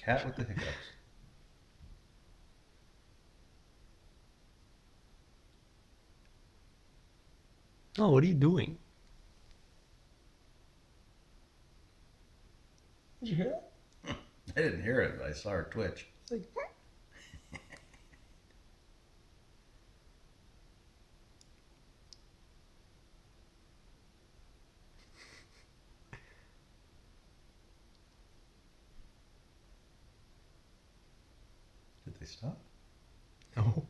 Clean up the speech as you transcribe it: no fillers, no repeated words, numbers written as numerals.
Cat with the hiccups. Oh, what are you doing? Did you hear that? I didn't hear it, but I saw her twitch. It's like, Did they stop? no.